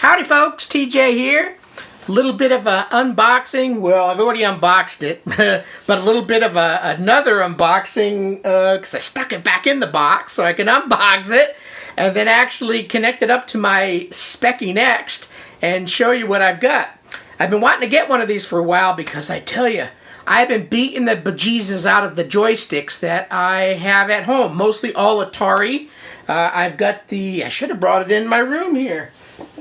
Howdy folks, TJ here. A little bit of an unboxing. Well, I've already unboxed it, but a little bit of another unboxing because I stuck it back in the box so I can unbox it and then actually connect it up to my Speccy Next and show you what I've got. I've been wanting to get one of these for a while because I tell you, I've been beating the bejesus out of the joysticks that I have at home, mostly all Atari. I've got I should have brought it in my room here,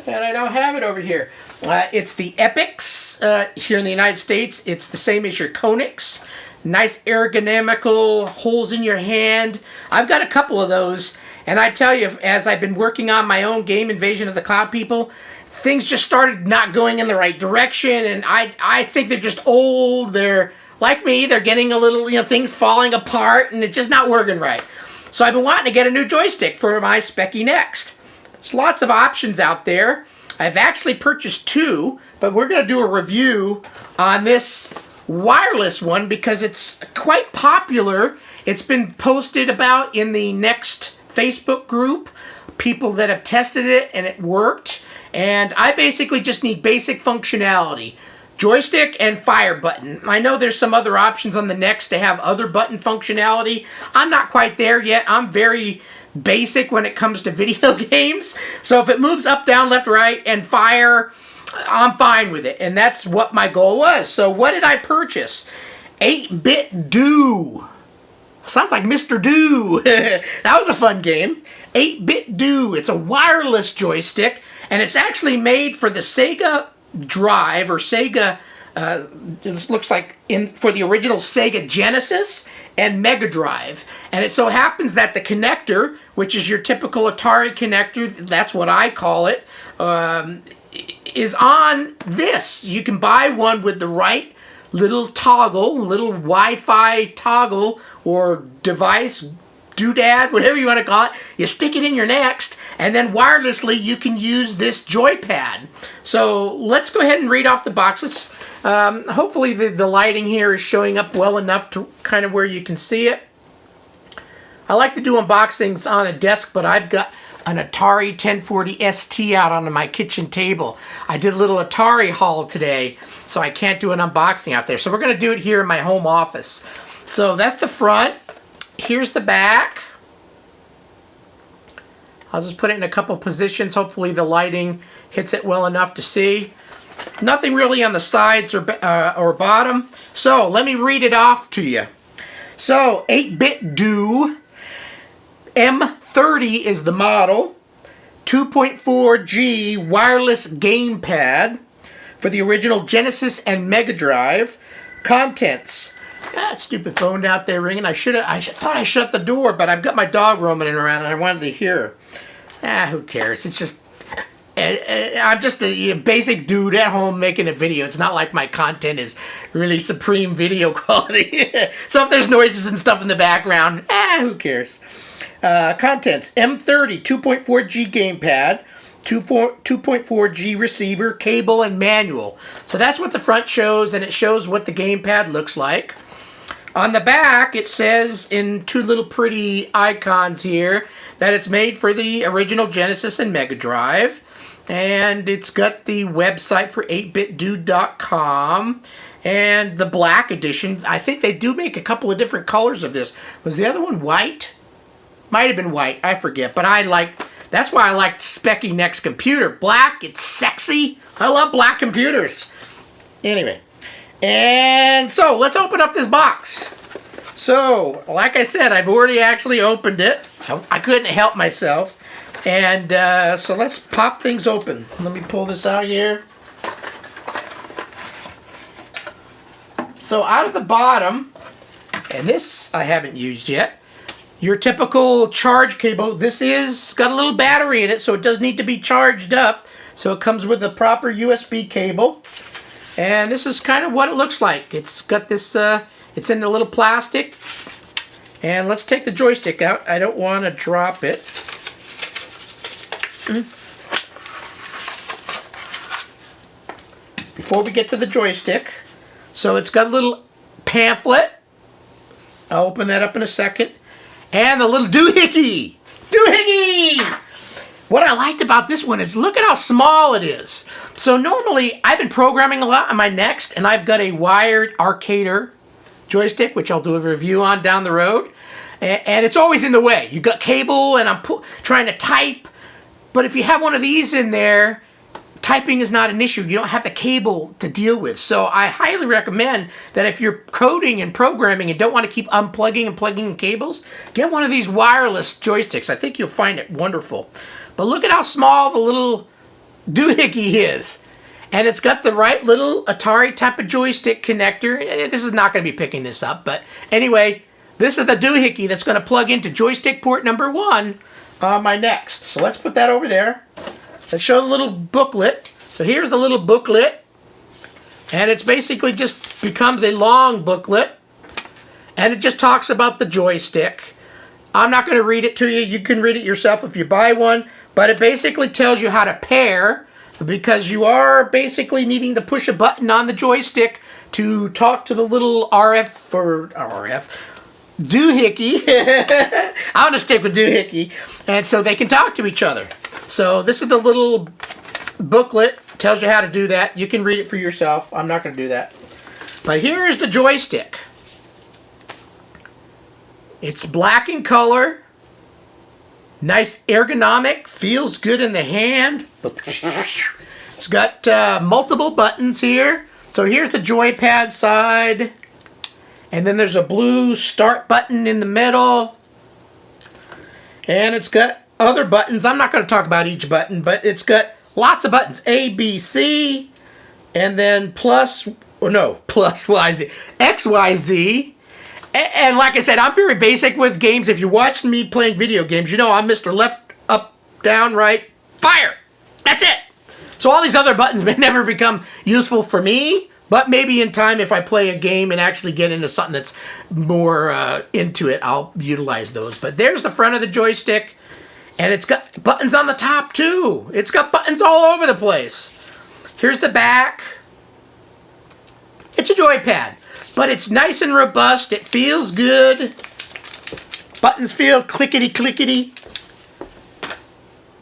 and I don't have it over here. It's the Epics here in the United States. It's the same as your Konix. Nice ergonomical holes in your hand. I've got a couple of those, and I tell you, as I've been working on my own game, Invasion of the Cloud People, things just started not going in the right direction, and I think they're just old. They're like me. They're getting a little, things falling apart, and it's just not working right. So I've been wanting to get a new joystick for my Speccy Next. There's lots of options out there. I've actually purchased two, but we're going to do a review on this wireless one because it's quite popular. It's been posted about in the Next Facebook group, people that have tested it and it worked. And I basically just need basic functionality. Joystick and fire button. I know there's some other options on the Next to have other button functionality. I'm not quite there yet. I'm very basic when it comes to video games. So if it moves up, down, left, right, and fire, I'm fine with it. And that's what my goal was. So what did I purchase? 8BitDo. Sounds like Mr. Do. That was a fun game. 8BitDo. It's a wireless joystick, and it's actually made for the Sega Drive, or Sega, this looks like for the original Sega Genesis and Mega Drive. And it so happens that the connector, which is your typical Atari connector, that's what I call it, is on this. You can buy one with the right little toggle, little Wi-Fi toggle or device, doodad, whatever you want to call it. You stick it in your Next, and then wirelessly you can use this joypad. So let's go ahead and read off the boxes. Hopefully the lighting here is showing up well enough to kind of where you can see it. I like to do unboxings on a desk, but I've got an Atari 1040 ST out on my kitchen table. I did a little Atari haul today, so I can't do an unboxing out there. So we're going to do it here in my home office. So that's the front. Here's the back. I'll just put it in a couple positions. Hopefully the lighting hits it well enough to see. Nothing really on the sides or bottom. So let me read it off to you. So 8BitDo M30 is the model. 2.4G wireless gamepad for the original Genesis and Mega Drive. Contents. That stupid phone out there ringing. I thought I shut the door, but I've got my dog roaming around and I wanted to hear her. Who cares? It's just, I'm just a basic dude at home making a video. It's not like my content is really supreme video quality. So if there's noises and stuff in the background, who cares? Contents: M30 2.4G gamepad, 2.4G receiver, cable, and manual. So that's what the front shows, and it shows what the gamepad looks like. On the back, it says in two little pretty icons here that it's made for the original Genesis and Mega Drive. And it's got the website for 8bitdo.com and the black edition. I think they do make a couple of different colors of this. Was the other one white? Might have been white. I forget. But that's why I liked Speccy Next computer. Black, it's sexy. I love black computers. Anyway. And so, let's open up this box. So, like I said, I've already actually opened it. I couldn't help myself. And so let's pop things open. Let me pull this out here. So out of the bottom, and this I haven't used yet, your typical charge cable. This is got a little battery in it, so it does need to be charged up. So it comes with a proper USB cable. And this is kind of what it looks like. It's got this, it's in a little plastic. And let's take the joystick out. I don't want to drop it. Before we get to the joystick, so it's got a little pamphlet. I'll open that up in a second. And the little doohickey! Doohickey! what I liked about this one is look at how small it is. So normally, I've been programming a lot on my Next, and I've got a wired arcader joystick, which I'll do a review on down the road. And it's always in the way. You've got cable, and I'm trying to type. But if you have one of these in there, typing is not an issue. You don't have the cable to deal with. So I highly recommend that if you're coding and programming and don't want to keep unplugging and plugging in cables, get one of these wireless joysticks. I think you'll find it wonderful. But look at how small the little doohickey is. And it's got the right little Atari type of joystick connector. This is not going to be picking this up. But anyway, this is the doohickey that's going to plug into joystick port number 1 on my Next. So let's put that over there. Let's show the little booklet. So here's the little booklet. And it's basically just becomes a long booklet. And it just talks about the joystick. I'm not going to read it to you. You can read it yourself if you buy one. But it basically tells you how to pair, because you are basically needing to push a button on the joystick to talk to the little RF doohickey. I'm going to stick with doohickey. And so they can talk to each other. So this is the little booklet. Tells you how to do that. You can read it for yourself. I'm not going to do that. But here's the joystick. It's black in color. Nice ergonomic. Feels good in the hand. It's got multiple buttons here. So here's the joypad side. And then there's a blue start button in the middle. And it's got other buttons. I'm not going to talk about each button, but it's got lots of buttons. A, B, C, and then plus Y, Z, X, Y, Z. And like I said, I'm very basic with games. If you watch me playing video games, you know I'm Mr. Left, Up, Down, Right, Fire. That's it. So all these other buttons may never become useful for me, but maybe in time if I play a game and actually get into something that's more into it, I'll utilize those. But there's the front of the joystick. And it's got buttons on the top, too. It's got buttons all over the place. Here's the back. It's a joypad, but it's nice and robust. It feels good. Buttons feel clickety-clickety.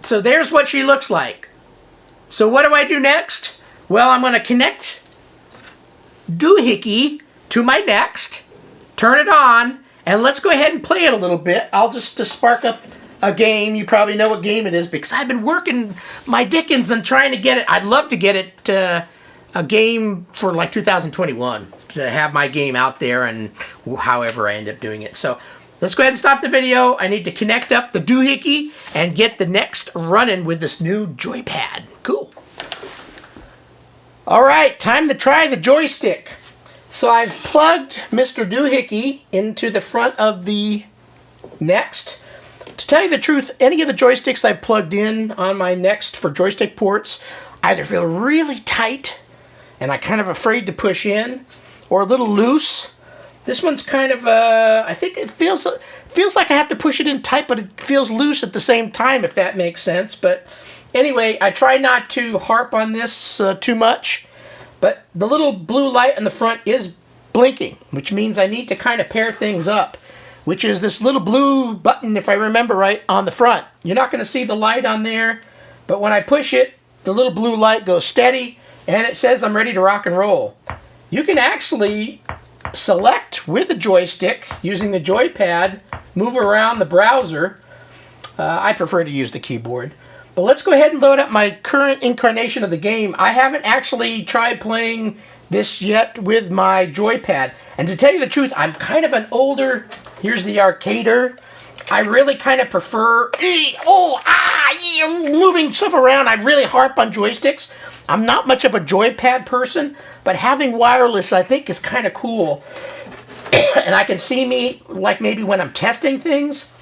So there's what she looks like. So what do I do next? Well, I'm going to connect doohickey to my Next, turn it on, and let's go ahead and play it a little bit. I'll just spark up a game. You probably know what game it is because I've been working my dickens on trying to get it. I'd love to get it a game for like 2021 to have my game out there, and however I end up doing it. So let's go ahead and stop the video. I need to connect up the doohickey and get the Next running with this new joypad. Cool. All right, time to try the joystick. So I've plugged Mr. Doohickey into the front of the Next. To tell you the truth, any of the joysticks I've plugged in on my Next for joystick ports either feel really tight and I'm kind of afraid to push in, or a little loose. This one's kind of, I think it feels like I have to push it in tight, but it feels loose at the same time, if that makes sense. But anyway, I try not to harp on this too much, but the little blue light in the front is blinking, which means I need to kind of pair things up, which is this little blue button, if I remember right, on the front. You're not going to see the light on there, but when I push it, the little blue light goes steady, and it says I'm ready to rock and roll. You can actually select with the joystick, using the joypad, move around the browser. I prefer to use the keyboard. But let's go ahead and load up my current incarnation of the game. I haven't actually tried playing this yet with my joypad. And to tell you the truth, I'm kind of an older... Here's the arcader. I really kind of prefer... moving stuff around. I really harp on joysticks. I'm not much of a joypad person, but having wireless I think is kind of cool. And I can see me, like maybe when I'm testing things,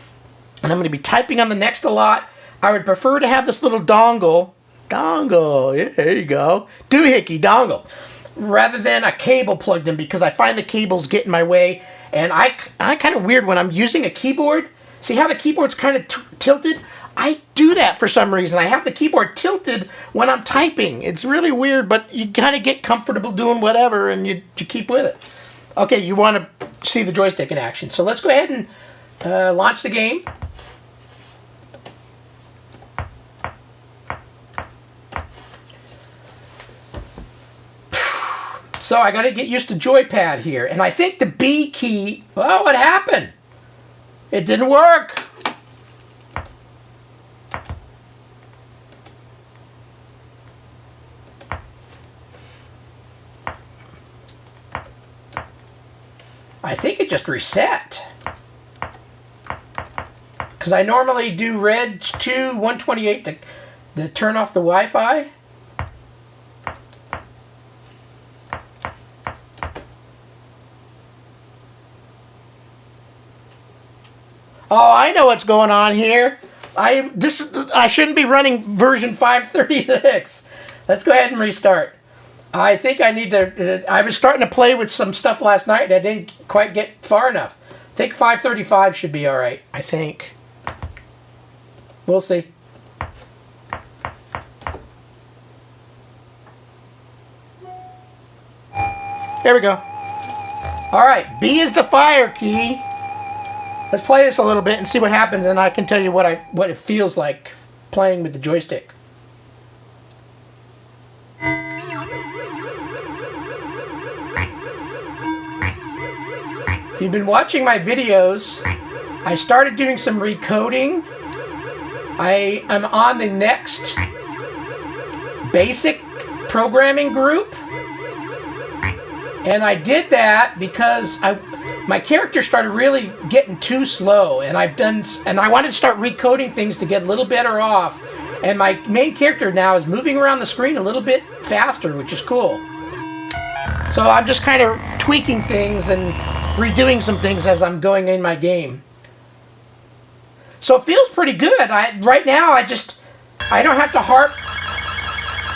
and I'm going to be typing on the Next a lot, I would prefer to have this little dongle, yeah, there you go, doohickey dongle, rather than a cable plugged in, because I find the cables get in my way, and I kind of weird when I'm using a keyboard. See how the keyboard's kind of tilted? I do that for some reason. I have the keyboard tilted when I'm typing. It's really weird, but you kind of get comfortable doing whatever, and you keep with it. Okay, you want to see the joystick in action. So let's go ahead and launch the game. So I got to get used to joypad here. And I think the B key, oh, what happened? It didn't work. I think it just reset. Because I normally do Reg 2 128 to turn off the Wi-Fi. Oh, I know what's going on here. I shouldn't be running version 536. Let's go ahead and restart. I think I need to. I was starting to play with some stuff last night and I didn't quite get far enough. I think 535 should be all right. I think. We'll see. There we go. All right, B is the fire key. Let's play this a little bit and see what happens, and I can tell you what it feels like playing with the joystick. If you've been watching my videos, I started doing some recoding. I am on the Next basic programming group, and I did that because my character started really getting too slow, and I wanted to start recoding things to get a little better off. And my main character now is moving around the screen a little bit faster, which is cool. So I'm just kind of tweaking things and redoing some things as I'm going in my game. So it feels pretty good. Right now I don't have to harp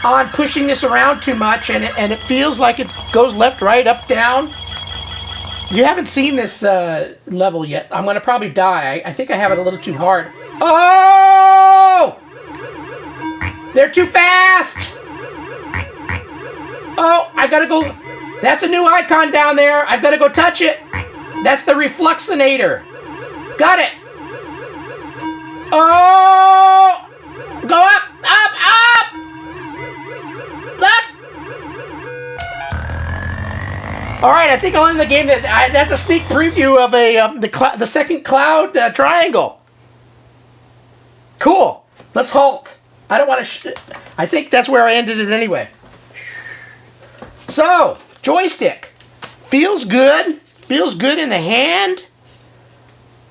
on pushing this around too much, and it feels like it goes left, right, up, down. You haven't seen this level yet. I'm going to probably die. I think I have it a little too hard. Oh! They're too fast! Oh, I got to go. That's a new icon down there. I've got to go touch it. That's the Refluxinator. Got it. Oh! Go up, up, up! Left! Alright, I think I'll end the game. That's a sneak preview of the second cloud triangle. Cool. Let's halt. I don't want to... I think that's where I ended it anyway. So, joystick. Feels good. Feels good in the hand.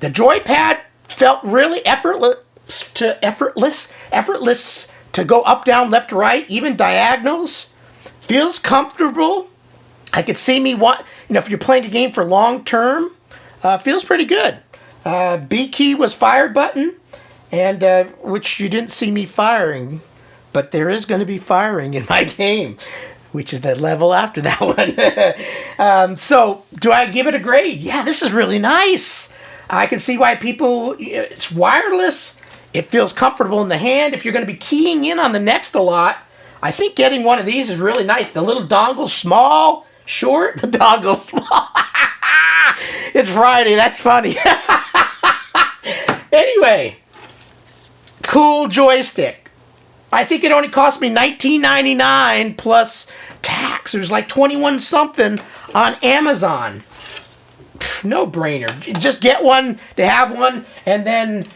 The joypad felt really effortless to go up, down, left, right, even diagonals. Feels comfortable. I could see me if you're playing a game for long term, feels pretty good. B key was fire button, and which you didn't see me firing, but there is going to be firing in my game, which is the level after that one. So, do I give it a grade? Yeah, this is really nice. I can see why it's wireless. It feels comfortable in the hand. If you're going to be keying in on the Next a lot, I think getting one of these is really nice. The little dongle's small, short. The dongle's small. It's Friday. That's funny. Anyway, cool joystick. I think it only cost me $19.99 plus tax. It was like 21 something on Amazon. No brainer. Just get one to have one, and then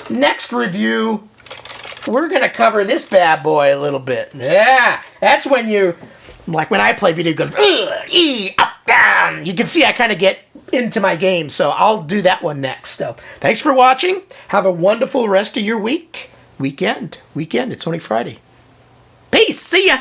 next review, we're going to cover this bad boy a little bit. Yeah, that's when when I play video, it goes, E, up, down. You can see I kind of get into my game, so I'll do that one next. So, thanks for watching. Have a wonderful rest of your weekend. It's only Friday. Peace. See ya.